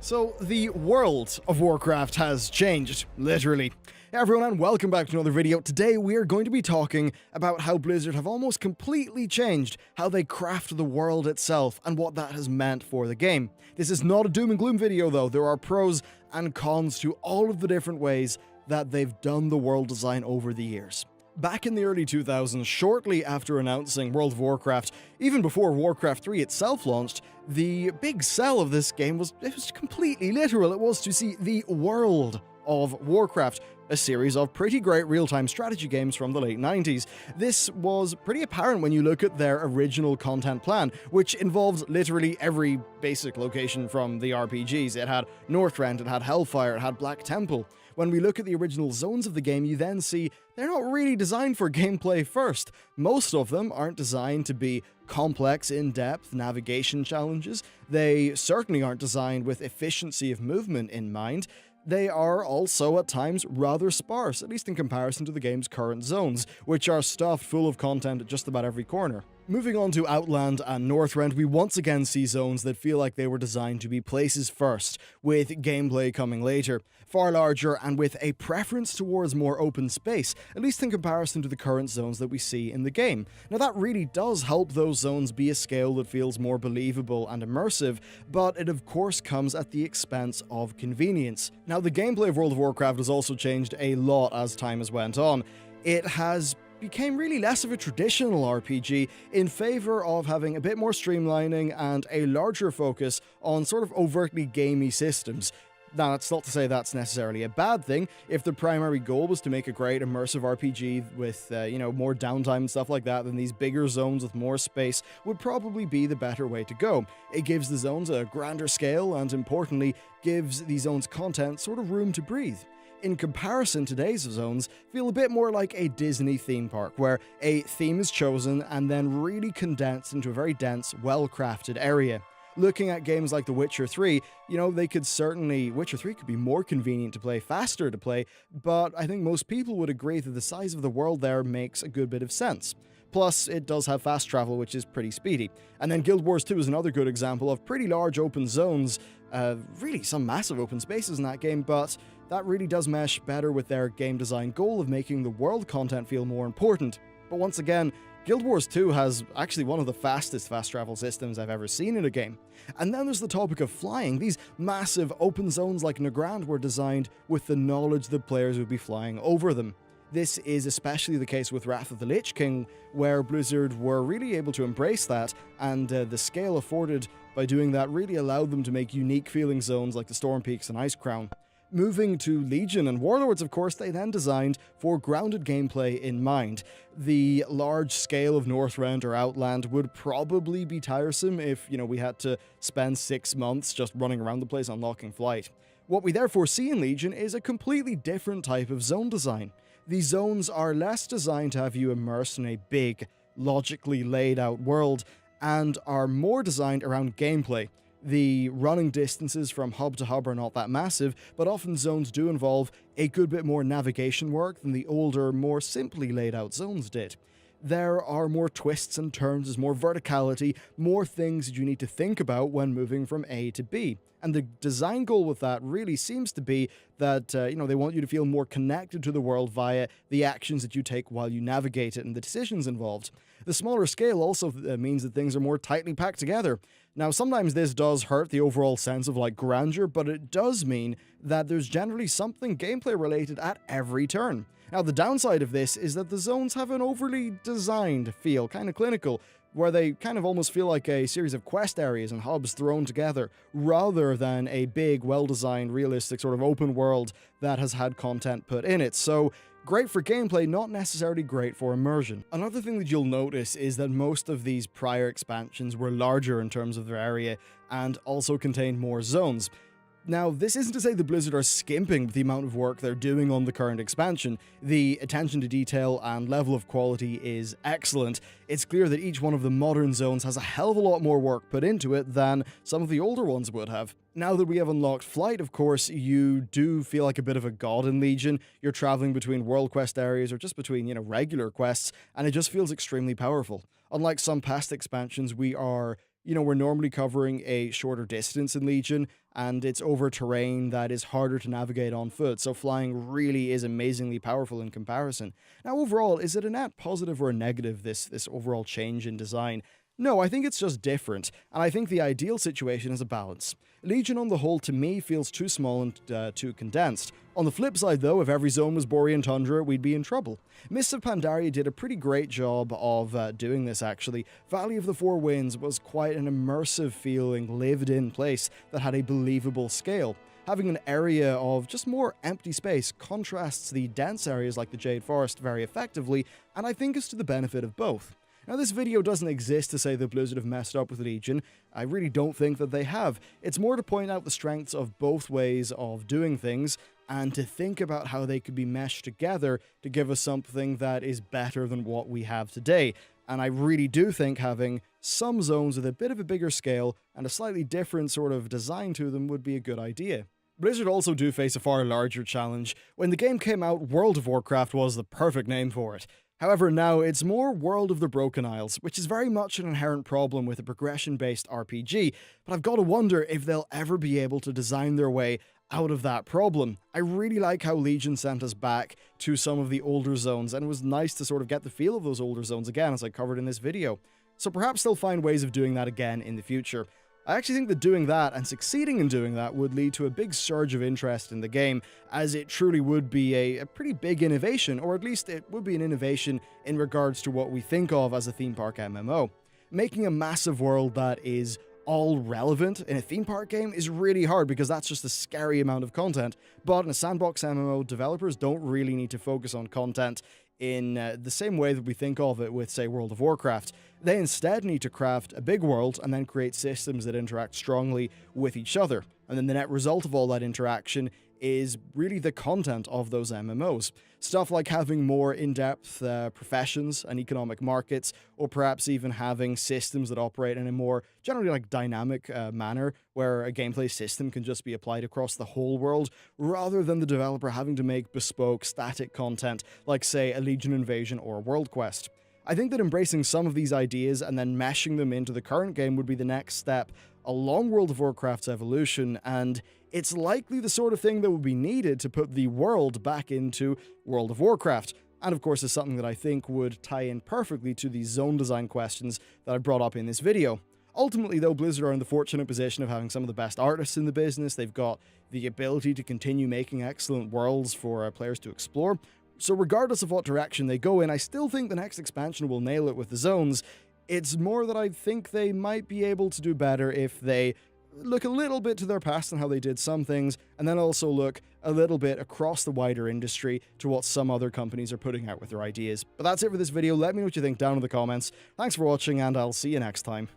So, the world of Warcraft has changed, literally. Hey everyone, and welcome back to another video. Today we are going to be talking about how Blizzard have almost completely changed how they craft the world itself and what that has meant for the game. This is not a doom and gloom video though. There are pros and cons to all of the different ways that they've done the world design over the years. Back in the early 2000s, shortly after announcing World of Warcraft, even before Warcraft 3 itself launched, the big sell of this game was completely literal. It was to see the world of Warcraft, a series of pretty great real-time strategy games from the late 90s. This was pretty apparent when you look at their original content plan, which involved literally every basic location from the RPGs. It had Northrend, it had Hellfire, it had Black Temple. When we look at the original zones of the game, you then see they're not really designed for gameplay first. Most of them aren't designed to be complex, in-depth navigation challenges. They certainly aren't designed with efficiency of movement in mind. They are also, at times, rather sparse, at least in comparison to the game's current zones, which are stuffed full of content at just about every corner. Moving on to Outland and Northrend, we once again see zones that feel like they were designed to be places first, with gameplay coming later. Far larger and with a preference towards more open space, at least in comparison to the current zones that we see in the game. Now that really does help those zones be a scale that feels more believable and immersive, but it of course comes at the expense of convenience. Now the gameplay of World of Warcraft has also changed a lot as time has went on. It has became really less of a traditional RPG in favor of having a bit more streamlining and a larger focus on sort of overtly gamey systems. Now, that's not to say that's necessarily a bad thing. If the primary goal was to make a great immersive RPG with, more downtime and stuff like that, then these bigger zones with more space would probably be the better way to go. It gives the zones a grander scale and, importantly, gives the zones' content sort of room to breathe. In comparison, today's zones feel a bit more like a Disney theme park, where a theme is chosen and then really condensed into a very dense, well-crafted area. Looking at games like The Witcher 3, Witcher 3 could be more convenient to play, faster to play, but I think most people would agree that the size of the world there makes a good bit of sense. Plus, it does have fast travel, which is pretty speedy. And then Guild Wars 2 is another good example of pretty large open zones, really some massive open spaces in that game, but that really does mesh better with their game design goal of making the world content feel more important. But once again, Guild Wars 2 has actually one of the fastest fast travel systems I've ever seen in a game. And then there's the topic of flying. These massive open zones like Nagrand were designed with the knowledge that players would be flying over them. This is especially the case with Wrath of the Lich King, where Blizzard were really able to embrace that, and the scale afforded by doing that really allowed them to make unique feeling zones like the Storm Peaks and Icecrown. Moving to Legion and Warlords, of course, they then designed for grounded gameplay in mind. The large scale of Northrend or Outland would probably be tiresome if, we had to spend 6 months just running around the place unlocking flight. What we therefore see in Legion is a completely different type of zone design. These zones are less designed to have you immersed in a big, logically laid out world, and are more designed around gameplay. The running distances from hub to hub are not that massive, but often zones do involve a good bit more navigation work than the older, more simply laid out zones did. There are more twists and turns, there's more verticality, more things that you need to think about when moving from A to B. And the design goal with that really seems to be that, they want you to feel more connected to the world via the actions that you take while you navigate it and the decisions involved. The smaller scale also means that things are more tightly packed together. Now, sometimes this does hurt the overall sense of grandeur, but it does mean that there's generally something gameplay related at every turn. Now, the downside of this is that the zones have an overly designed feel, kind of clinical, where they kind of almost feel like a series of quest areas and hubs thrown together, rather than a big, well-designed, realistic sort of open world that has had content put in it. So, great for gameplay, not necessarily great for immersion. Another thing that you'll notice is that most of these prior expansions were larger in terms of their area and also contained more zones. Now, this isn't to say that Blizzard are skimping with the amount of work they're doing on the current expansion. The attention to detail and level of quality is excellent. It's clear that each one of the modern zones has a hell of a lot more work put into it than some of the older ones would have. Now that we have unlocked Flight, of course, you do feel like a bit of a god in Legion. You're traveling between world quest areas or just between, regular quests, and it just feels extremely powerful. Unlike some past expansions, we are we're normally covering a shorter distance in Legion, and it's over terrain that is harder to navigate on foot, so flying really is amazingly powerful in comparison. Now, overall, is it a net positive or a negative, this overall change in design? No, I think it's just different, and I think the ideal situation is a balance. Legion on the whole, to me, feels too small and too condensed. On the flip side, though, if every zone was Borean Tundra, we'd be in trouble. Mists of Pandaria did a pretty great job of doing this, actually. Valley of the Four Winds was quite an immersive feeling, lived-in place that had a believable scale. Having an area of just more empty space contrasts the dense areas like the Jade Forest very effectively, and I think is to the benefit of both. Now, this video doesn't exist to say that Blizzard have messed up with Legion. I really don't think that they have. It's more to point out the strengths of both ways of doing things, and to think about how they could be meshed together to give us something that is better than what we have today. And I really do think having some zones with a bit of a bigger scale and a slightly different sort of design to them would be a good idea. Blizzard also do face a far larger challenge. When the game came out, World of Warcraft was the perfect name for it. However, now it's more World of the Broken Isles, which is very much an inherent problem with a progression-based RPG, but I've got to wonder if they'll ever be able to design their way out of that problem. I really like how Legion sent us back to some of the older zones, and it was nice to sort of get the feel of those older zones again, as I covered in this video. So perhaps they'll find ways of doing that again in the future. I actually think that doing that, and succeeding in doing that, would lead to a big surge of interest in the game, as it truly would be a pretty big innovation, or at least it would be an innovation in regards to what we think of as a theme park MMO. Making a massive world that is all relevant in a theme park game is really hard because that's just a scary amount of content, but in a sandbox MMO, developers don't really need to focus on content in the same way that we think of it with, say, World of Warcraft. They instead need to craft a big world and then create systems that interact strongly with each other. And then the net result of all that interaction is really the content of those MMOs. Stuff like having more in-depth professions and economic markets, or perhaps even having systems that operate in a more generally dynamic manner, where a gameplay system can just be applied across the whole world, rather than the developer having to make bespoke, static content, like, say, a Legion Invasion or a World Quest. I think that embracing some of these ideas and then meshing them into the current game would be the next step along World of Warcraft's evolution, and it's likely the sort of thing that would be needed to put the world back into World of Warcraft. And of course, is something that I think would tie in perfectly to the zone design questions that I brought up in this video. Ultimately, though, Blizzard are in the fortunate position of having some of the best artists in the business. They've got the ability to continue making excellent worlds for players to explore. So regardless of what direction they go in, I still think the next expansion will nail it with the zones. It's more that I think they might be able to do better if they look a little bit to their past and how they did some things, and then also look a little bit across the wider industry to what some other companies are putting out with their ideas. But that's it for this video. Let me know what you think down in the comments. Thanks for watching, and I'll see you next time.